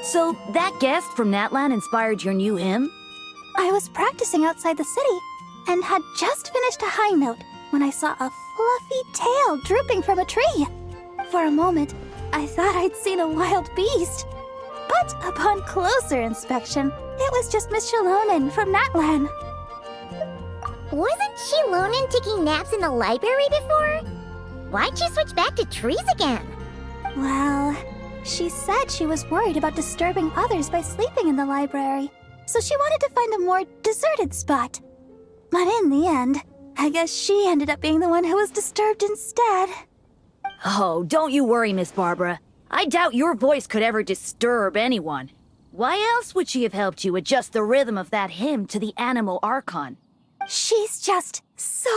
So, that guest from Natlan inspired your new hymn? I was practicing outside the city and had just finished a high note when I saw a fluffy tail drooping from a tree. For a moment, I thought I'd seen a wild beast. But upon closer inspection, it was just Miss Shalonen from Natlan. Wasn't Shalonen taking naps in the library before? Why'd you switch back to trees again? Well, she said she was worried about disturbing others by sleeping in the library, so she wanted to find a more deserted spot. But in the end, I guess she ended up being the one who was disturbed instead. Oh, don't you worry, Miss Barbara. I doubt your voice could ever disturb anyone. Why else would she have helped you adjust the rhythm of that hymn to the Animal Archon? She's just so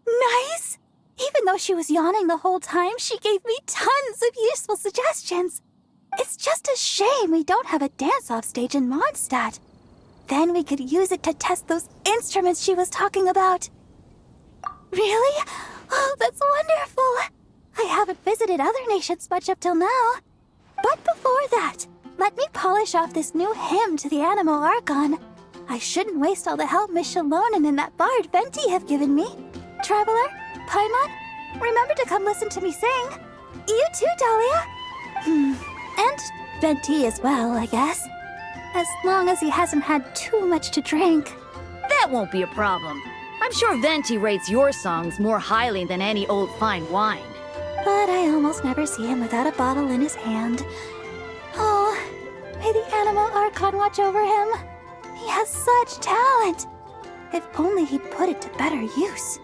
nice. Even though she was yawning the whole time, she gave me tons of useful suggestions. It's just a shame we don't have a dance-off stage in Mondstadt. Then we could use it to test those instruments she was talking about. Really? Oh, that's wonderful. I haven't visited other nations much up till now. But before that, let me polish off this new hymn to the Animal Archon. I shouldn't waste all the help Miss Shalonen and that bard Venti have given me. Traveler, Paimon, remember to come listen to me sing. You too, Dahlia. And Venti as well, I guess. As long as he hasn't had too much to drink. That won't be a problem. I'm sure Venti rates your songs more highly than any old fine wine. But I almost never see him without a bottle in his hand. Oh, may the Animal Archon watch over him. He has such talent. If only he'd put it to better use.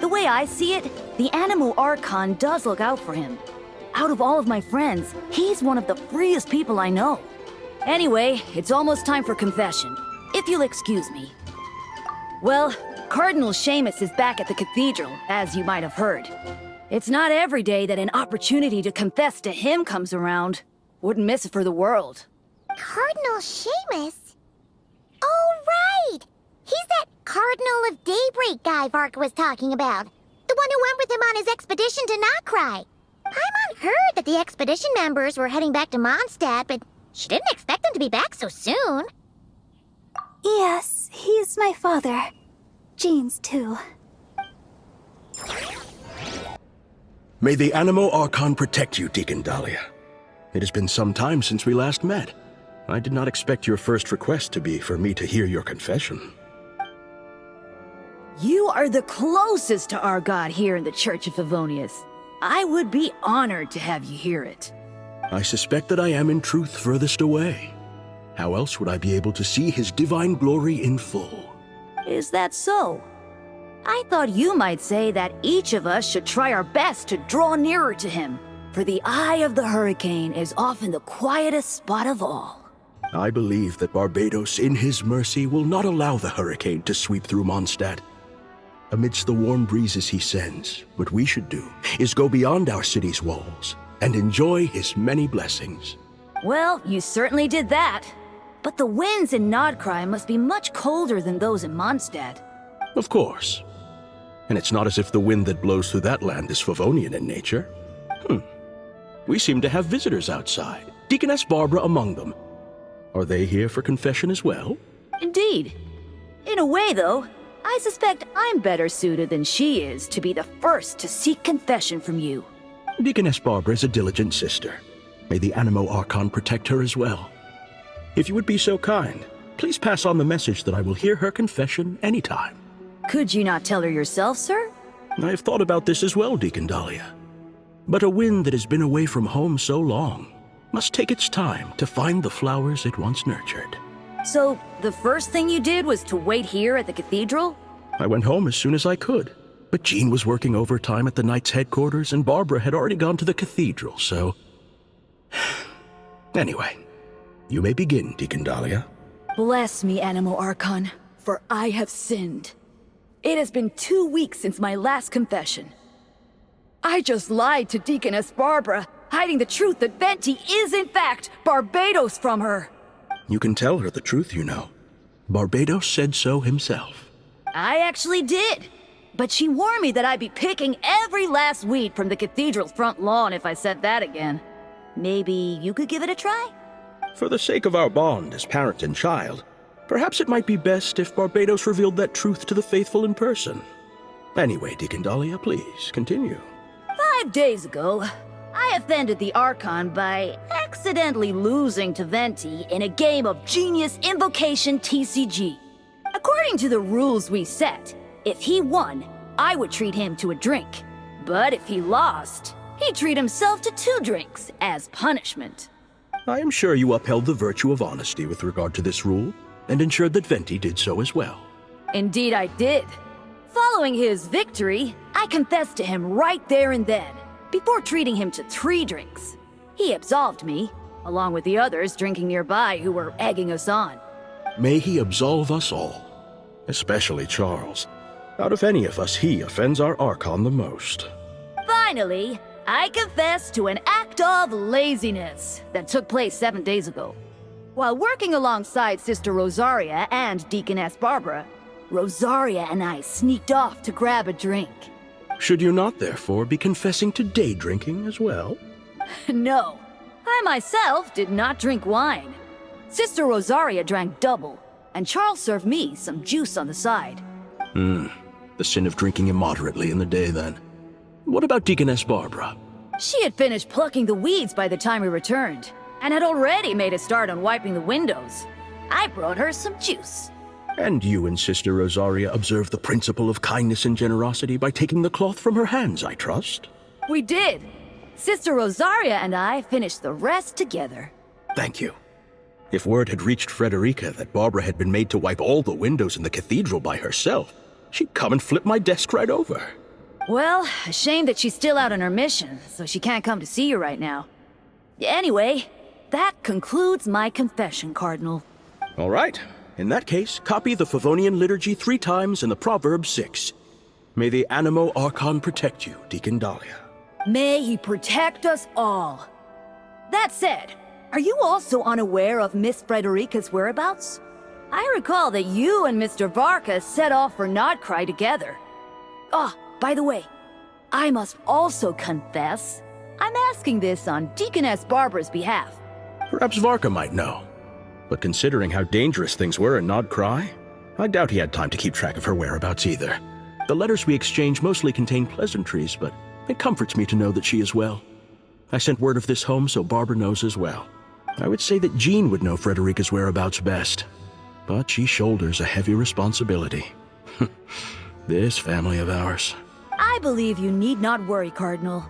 The way I see it, the Animal Archon does look out for him. Out of all of my friends, he's one of the freest people I know. Anyway, it's almost time for confession, if you'll excuse me. Well, Cardinal Seamus is back at the cathedral, as you might have heard. It's not every day that an opportunity to confess to him comes around. Wouldn't miss it for the world. Cardinal Seamus? Oh, right! He's that Cardinal of Daybreak guy Varka was talking about. The one who went with him on his expedition to Nokrai. Paimon heard that the expedition members were heading back to Mondstadt, but she didn't expect them to be back so soon. Yes, he's my father. Jean's too. May the Animal Archon protect you, Deacon Dahlia. It has been some time since we last met. I did not expect your first request to be for me to hear your confession. You are the closest to our god here in the Church of Favonius. I would be honored to have you hear it. I suspect that I am in truth furthest away. How else would I be able to see his divine glory in full? Is that so? I thought you might say that each of us should try our best to draw nearer to him, for the eye of the hurricane is often the quietest spot of all. I believe that Barbados, in his mercy, will not allow the hurricane to sweep through Mondstadt. Amidst the warm breezes he sends, what we should do is go beyond our city's walls and enjoy his many blessings. Well, you certainly did that. But the winds in Nodcry must be much colder than those in Mondstadt. Of course. And it's not as if the wind that blows through that land is Favonian in nature. We seem to have visitors outside, Deaconess Barbara among them. Are they here for confession as well? Indeed. In a way, though, I suspect I'm better suited than she is to be the first to seek confession from you. Deaconess Barbara is a diligent sister. May the Animo Archon protect her as well. If you would be so kind, please pass on the message that I will hear her confession anytime. Could you not tell her yourself, sir? I have thought about this as well, Deacon Dahlia. But a wind that has been away from home so long must take its time to find the flowers it once nurtured. So, the first thing you did was to wait here at the cathedral? I went home as soon as I could, but Jean was working overtime at the Knight's headquarters and Barbara had already gone to the cathedral, so... Anyway, you may begin, Deacon Dahlia. Bless me, Animo Archon, for I have sinned. It has been 2 weeks since my last confession. I just lied to Deaconess Barbara, hiding the truth that Venti is in fact Barbados from her. You can tell her the truth, you know. Barbados said so himself. I actually did. But she warned me that I'd be picking every last weed from the cathedral's front lawn if I said that again. Maybe you could give it a try? For the sake of our bond as parent and child, perhaps it might be best if Barbados revealed that truth to the faithful in person. Anyway, Deacon Dahlia, please continue. 5 days ago, I offended the Archon by accidentally losing to Venti in a game of Genius Invocation TCG. According to the rules we set, if he won, I would treat him to a drink. But if he lost, he'd treat himself to 2 drinks as punishment. I am sure you upheld the virtue of honesty with regard to this rule, and ensured that Venti did so as well. Indeed I did. Following his victory, I confessed to him right there and then, before treating him to 3 drinks. He absolved me, along with the others drinking nearby who were egging us on. May he absolve us all, especially Charles. Out of any of us, he offends our Archon the most. Finally, I confessed to an act of laziness that took place 7 days ago. While working alongside Sister Rosaria and Deaconess Barbara, Rosaria and I sneaked off to grab a drink. Should you not, therefore, be confessing to day drinking as well? No, I myself did not drink wine. Sister Rosaria drank double, and Charles served me some juice on the side. The sin of drinking immoderately in the day, then. What about Deaconess Barbara? She had finished plucking the weeds by the time we returned, and had already made a start on wiping the windows. I brought her some juice. And you and Sister Rosaria observed the principle of kindness and generosity by taking the cloth from her hands, I trust? We did. Sister Rosaria and I finished the rest together. Thank you. If word had reached Frederica that Barbara had been made to wipe all the windows in the cathedral by herself, she'd come and flip my desk right over. Well, a shame that she's still out on her mission, so she can't come to see you right now. Anyway, that concludes my confession, Cardinal. All right. In that case, copy the Favonian liturgy 3 times and the proverb 6. May the Animo Archon protect you, Deacon Dahlia. May he protect us all. That said, are you also unaware of Miss Frederica's whereabouts? I recall that you and Mr. Varka set off for Nodcry together. By the way, I must also confess, I'm asking this on Deaconess Barbara's behalf. Perhaps Varka might know. But considering how dangerous things were in Nodcry, I doubt he had time to keep track of her whereabouts either. The letters we exchanged mostly contain pleasantries, but it comforts me to know that she is well. I sent word of this home so Barbara knows as well. I would say that Jean would know Frederica's whereabouts best, but she shoulders a heavy responsibility. This family of ours. I believe you need not worry, Cardinal.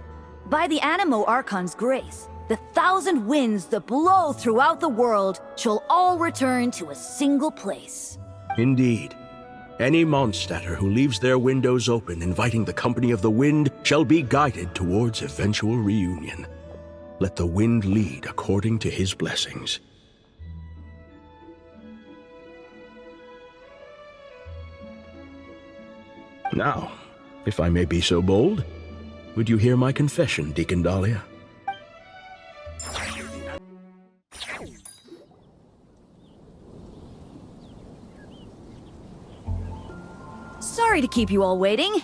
By the Animo Archon's grace, the 1,000 winds that blow throughout the world shall all return to a single place. Indeed. Any Mondstadter who leaves their windows open inviting the company of the wind shall be guided towards eventual reunion. Let the wind lead according to his blessings. Now, if I may be so bold, would you hear my confession, Deacon Dahlia? Sorry to keep you all waiting.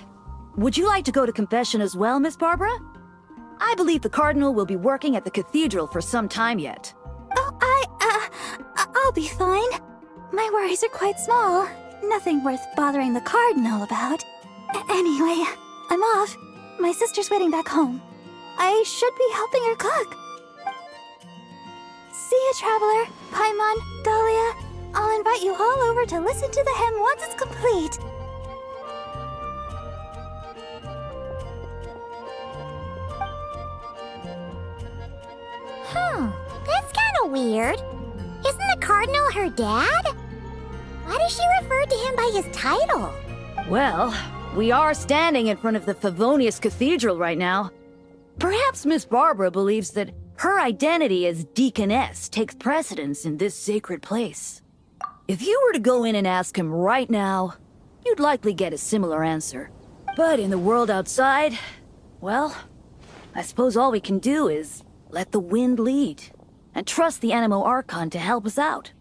Would you like to go to confession as well, Miss Barbara? I believe the Cardinal will be working at the cathedral for some time yet. I'll be fine. My worries are quite small. Nothing worth bothering the Cardinal about. Anyway, I'm off. My sister's waiting back home. I should be helping her cook. See ya, Traveler, Paimon, Dahlia. I'll invite you all over to listen to the hymn once it's complete. That's kind of weird. Isn't the Cardinal her dad? Why does she refer to him by his title? Well, we are standing in front of the Favonius Cathedral right now. Perhaps Miss Barbara believes that her identity as Deaconess takes precedence in this sacred place. If you were to go in and ask him right now, you'd likely get a similar answer. But in the world outside, well, I suppose all we can do is let the wind lead and trust the Animo Archon to help us out.